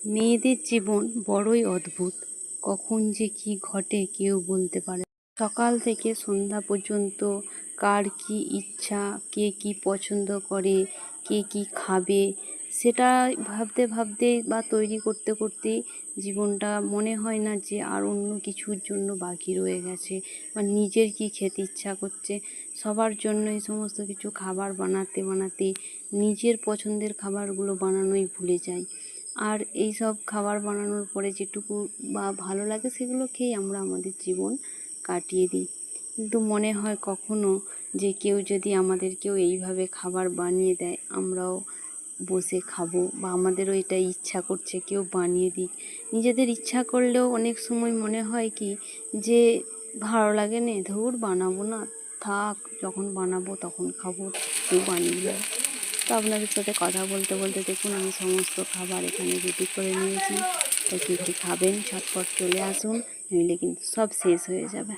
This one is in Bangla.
মেয়েদের জীবন বড়ই অদ্ভুত, কখন যে কি ঘটে কেউ বলতে পারে না। সকাল থেকে সন্ধ্যা পর্যন্ত কার কি ইচ্ছা, কে কি পছন্দ করে, কে কি খাবে, সেটা ভাবতে ভাবতে বা তৈরি করতে করতেই জীবনটা মনে হয় না যে আর অন্য কিছুর জন্য বাকি রয়ে গেছে বা নিজের কি খেতে ইচ্ছা করছে। সবার জন্য এই সমস্ত কিছু খাবার বানাতে বানাতে নিজের পছন্দের খাবারগুলো বানানোই ভুলে যাই। আর এই সব খাবার বানানোর পরে যেটুকু বা ভালো লাগে সেগুলো খেয়েই আমরা আমাদের জীবন কাটিয়ে দিই। কিন্তু মনে হয় কখনো যে কেউ যদি আমাদেরকেও এইভাবে খাবার বানিয়ে দেয়, আমরাও বসে খাবো বা আমাদেরও এটা ইচ্ছা করছে কেউ বানিয়ে দিক। নিজেদের ইচ্ছা করলেও অনেক সময় মনে হয় কি যে ভালো লাগে নে, ধুর বানাবো না, থাক, যখন বানাবো তখন খাবো, কেউ বানিয়ে দেয়। তো আপনাদের সাথে কথা বলতে বলতে দেখুন আমি সমস্ত খাবার এখানে রেডি করে নিয়েছি। তো কে কে খাবেন ঝটপট চলে আসুন, নইলে কিন্তু সব শেষ হয়ে যাবে।